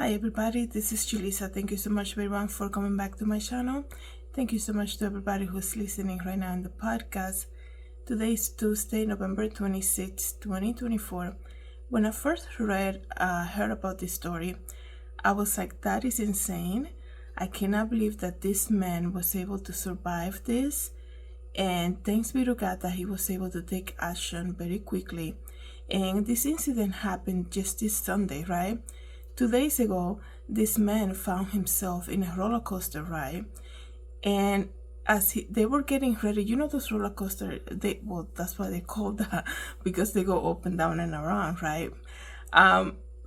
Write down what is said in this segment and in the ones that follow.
Hi everybody, this is Julissa. Thank you so much everyone for coming back to my channel. Thank you so much to everybody who's listening right now in the podcast. Today is Tuesday, November 26, 2024. When I first heard about this story, I was like, that is insane. I cannot believe that this man was able to survive this. And thanks be to God that he was able to take action very quickly. And this incident happened just this Sunday, right? 2 days ago, this man found himself in a roller coaster ride, and as they were getting ready, you know those roller coaster, that's why they call that, because they go up and down and around, right?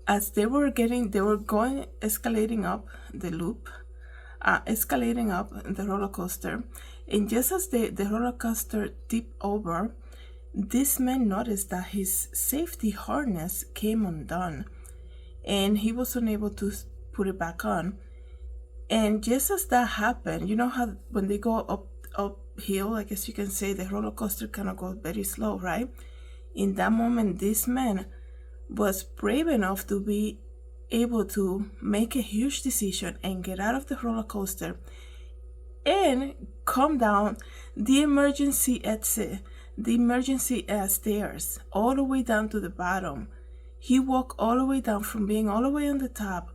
As they were going, escalating up the loop, escalating up the roller coaster, and just as the roller coaster tipped over, this man noticed that his safety harness came undone, and he was unable to put it back on. And just as that happened, you know how when they go uphill, I guess you can say, the roller coaster kind of goes very slow, right? In that moment, this man was brave enough to be able to make a huge decision and get out of the roller coaster and come down the emergency exit, the emergency stairs, all the way down to the bottom. He walked all the way down from being all the way on the top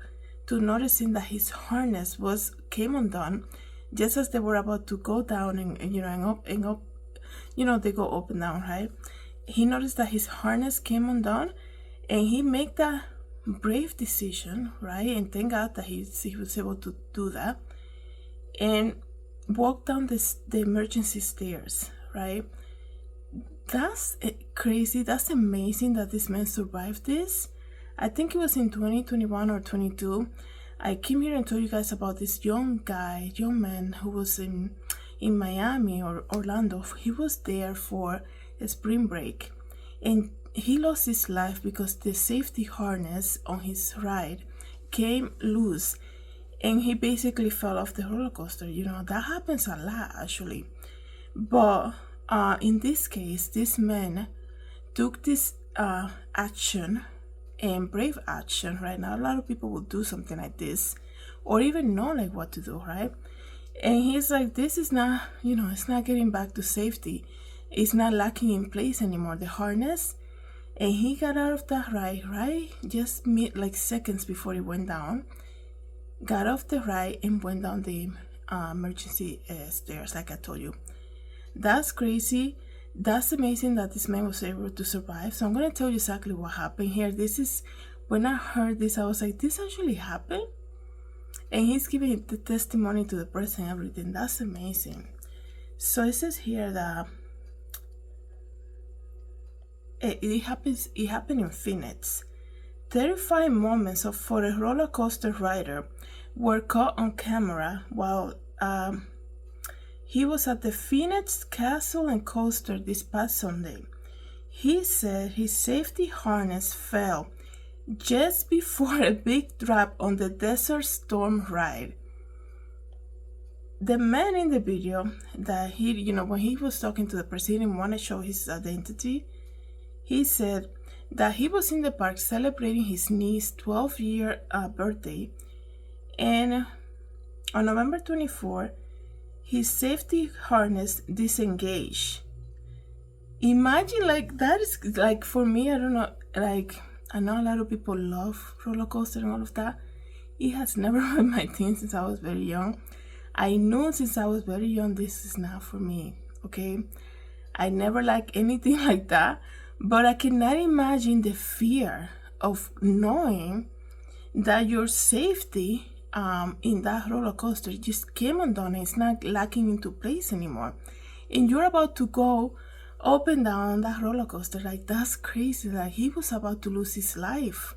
to noticing that his harness came undone just as they were about to go down and up, they go up and down, right? He noticed that his harness came undone, and he made that brave decision, right? And thank God that he was able to do that and walk down the emergency stairs, right? That's crazy. That's amazing that this man survived this. I think it was in 2021 or 22. I came here and told you guys about this young man who was in Miami or Orlando. He was there for a spring break, and he lost his life because the safety harness on his ride came loose, and he basically fell off the roller coaster. That happens a lot actually, but in this case, this man took this action, and brave action. Right now, a lot of people will do something like this or even know like what to do, right? And he's like, this is not, it's not getting back to safety. It's not locking in place anymore, the harness. And he got out of that ride, right? Just like seconds before it went down. Got off the ride and went down the emergency stairs, like I told you. That's crazy. That's amazing that this man was able to survive. So I'm going to tell you exactly what happened here. When I heard this, I was like, this actually happened? And he's giving the testimony to the person and everything. That's amazing. So it says here that it happened in Phoenix. Terrifying moments for a roller coaster rider were caught on camera while he was at the Phoenix Castle and Coaster this past Sunday. He said his safety harness fell just before a big drop on the Desert Storm ride. The man in the video that when he was talking to the person, he didn't want to show his identity. He said that he was in the park celebrating his niece's 12-year birthday, and on November 24, his safety harness disengaged. Imagine, like, that is like, for me, I don't know, like, I know a lot of people love roller coaster and all of that. It has never been my thing since I was very young. I knew since I was very young this is not for me, okay? I never liked anything like that, but I cannot imagine the fear of knowing that your safety in that roller coaster just came undone and it's not locking into place anymore, and you're about to go up and down that roller coaster. Like, that's crazy. Like, he was about to lose his life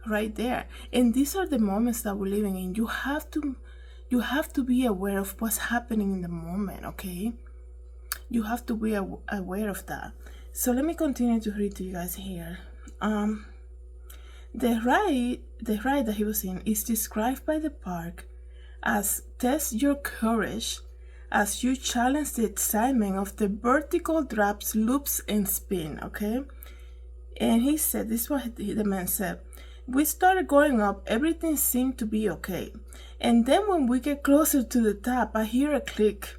right there. And these are the moments that we're living in. You have to be aware of what's happening in the moment, okay? You have to be aware of that. So let me continue to read to you guys here. The ride that he was in is described by the park as test your courage as you challenge the excitement of the vertical drops, loops, and spin, okay? And he said, this is what the man said, We started going up. Everything seemed to be okay. And then when we get closer to the top, I hear a click.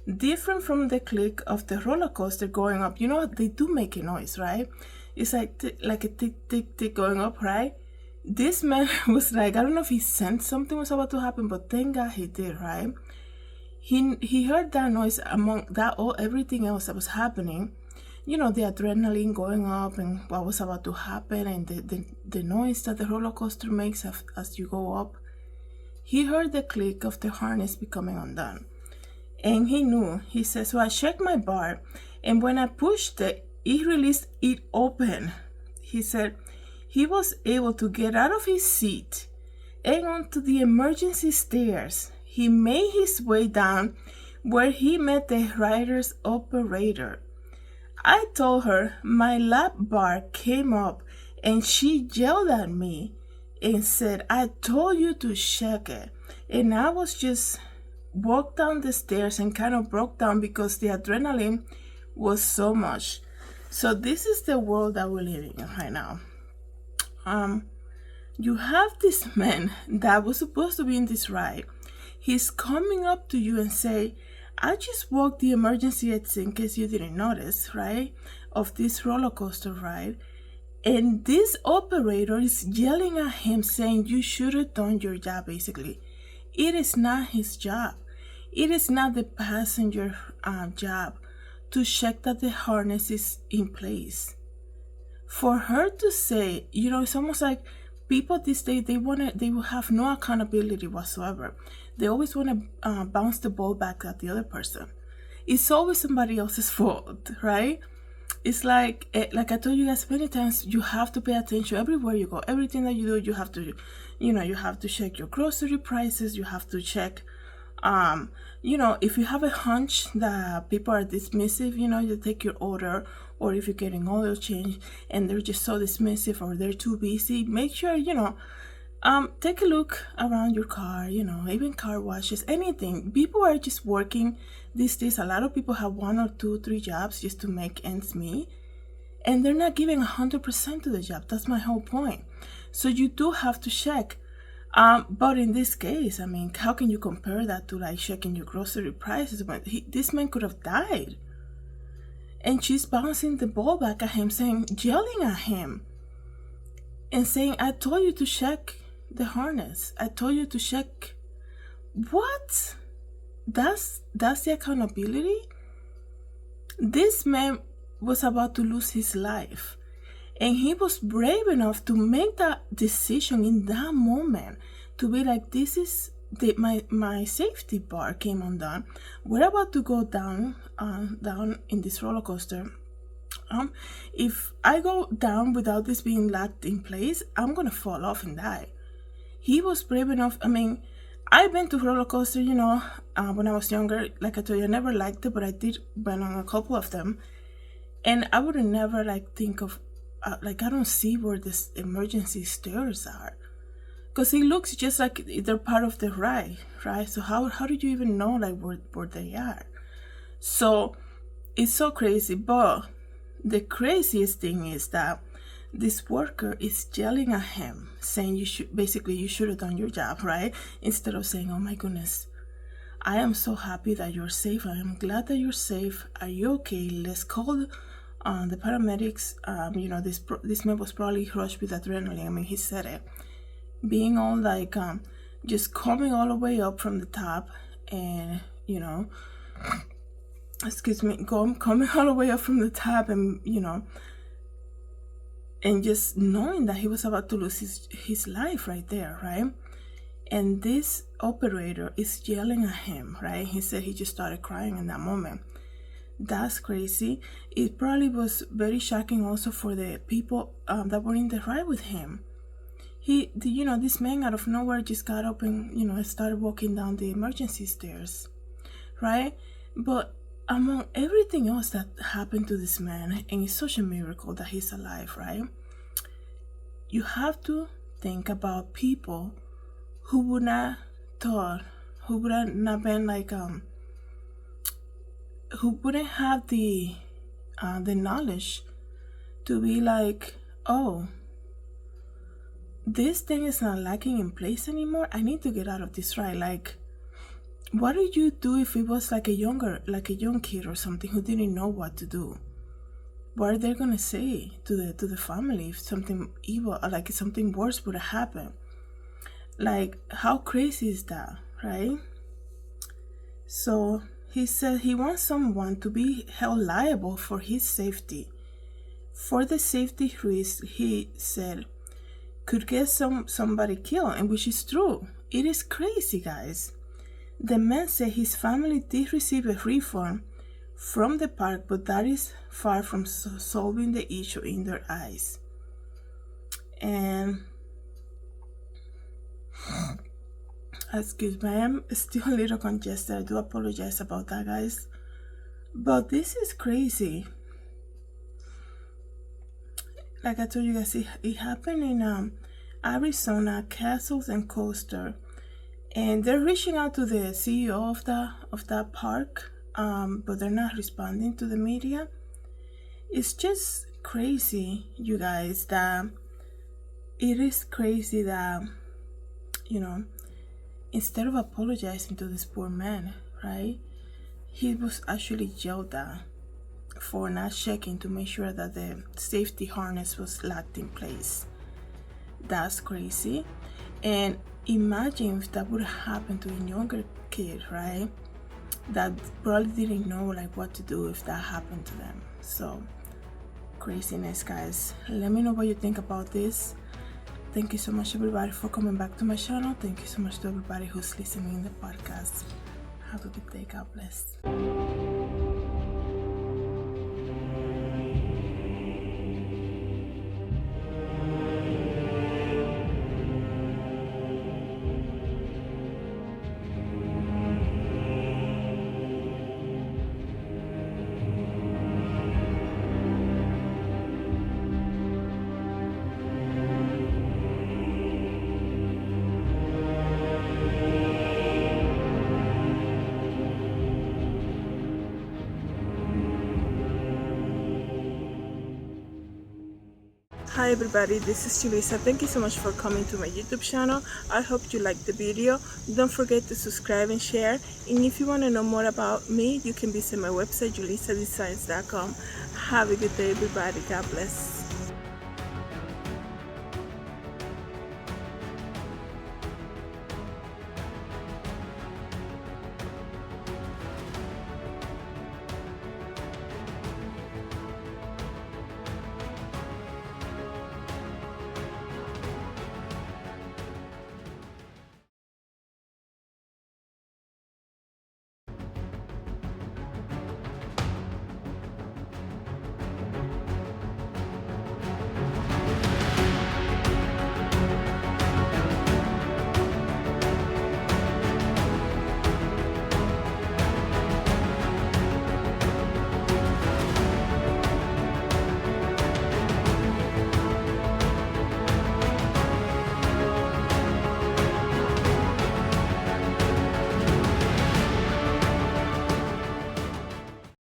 Different from the click of the roller coaster going up. You know, they do make a noise, right? It's like a tick, tick, tick going up, right? This man was like, I don't know if he sensed something was about to happen, but thank God he did, right? He heard that noise among that all everything else that was happening. You know, the adrenaline going up and what was about to happen, and the noise that the roller coaster makes as you go up. He heard the click of the harness becoming undone. And he knew. He said, so I checked my bar, and when I pushed it released it open. He said he was able to get out of his seat and onto the emergency stairs. He made his way down where he met the rider's operator. I told her my lap bar came up, and she yelled at me and said, I told you to check it. And I was just walked down the stairs and kind of broke down because the adrenaline was so much. So this is the world that we're living in right now. You have this man that was supposed to be in this ride. He's coming up to you and say, I just walked the emergency exit, in case you didn't notice, right, of this roller coaster ride. And this operator is yelling at him saying, you should have done your job, basically. It is not his job. It is not the passenger job to check that the harness is in place. For her to say, you know, it's almost like people these days, they will have no accountability whatsoever. They always want to bounce the ball back at the other person. It's always somebody else's fault, right? It's like I told you guys many times, you have to pay attention everywhere you go. Everything that you do, you have to, you know, you have to check your grocery prices. You have to check, you know, if you have a hunch that people are dismissive, you know, you take your order, or if you're getting oil change and they're just so dismissive or they're too busy, make sure, you know, take a look around your car, you know, even car washes, anything. People are just working these days. A lot of people have 1 or 2, 3 jobs just to make ends meet, and they're not giving 100% to the job. That's my whole point. So you do have to check. But in this case, I mean, how can you compare that to like checking your grocery prices? But this man could have died. And she's bouncing the ball back at him, yelling at him and saying, I told you to check the harness. I told you to check. What? That's the accountability? This man was about to lose his life, and he was brave enough to make that decision in that moment, to be like, this is my safety bar came undone. We're about to go down in this roller coaster. If I go down without this being locked in place, I'm gonna fall off and die. He was brave enough. I mean, I've been to roller coaster, you know, when I was younger. Like I told you, I never liked it, but I did went on a couple of them, and I would never like think of like, I don't see where this emergency stairs are, because it looks just like they're part of the ride, right? So how do you even know like where they are? So it's so crazy. But the craziest thing is that this worker is yelling at him, saying you should have done your job, right? Instead of saying, oh my goodness, I am so happy that you're safe. I am glad that you're safe. Are you okay? Let's call the paramedics. You know, this man was probably rushed with adrenaline. I mean, he said it. Being all like, just coming all the way up from the top, and, you know, coming all the way up from the top, and, you know, and just knowing that he was about to lose his life right there, right? And this operator is yelling at him, right? He said he just started crying in that moment. That's crazy. It probably was very shocking also for the people that were in the ride with him. You know, this man out of nowhere just got up and, you know, started walking down the emergency stairs, right? But among everything else that happened to this man, and it's such a miracle that he's alive, right? You have to think about people who would not thought, who would not been like, who wouldn't have the knowledge to be like, oh, this thing is not lacking in place anymore. I need to get out of this ride. Like, what would you do if it was like a young kid or something who didn't know what to do? What are they gonna say to the family if something evil, or like something worse would have happened? Like, how crazy is that, right? So he said he wants someone to be held liable for his safety. For the safety risk, he said, could get somebody killed, and which is true. It is crazy, guys. The man said his family did receive a refund from the park, but that is far from solving the issue in their eyes. And excuse me, I am still a little congested. I do apologize about that, guys. But this is crazy. Like I told you guys, it happened in Arizona, Castles and Coaster, and they're reaching out to the CEO of that park, but they're not responding to the media. It's just crazy, you guys. That it is crazy that, you know, instead of apologizing to this poor man, right, he was actually yelled at for not checking to make sure that the safety harness was locked in place. That's crazy. And imagine if that would happen to a younger kid, right, that probably didn't know like what to do if that happened to them. So craziness, guys. Let me know what you think about this. Thank you so much, everybody, for coming back to my channel. Thank you so much to everybody who's listening in the podcast. Have a good day. God bless. Hi everybody, this is Julissa. Thank you so much for coming to my YouTube channel. I hope you liked the video. Don't forget to subscribe and share. And if you want to know more about me, you can visit my website, Julissadesigns.com. Have a good day, everybody. God bless.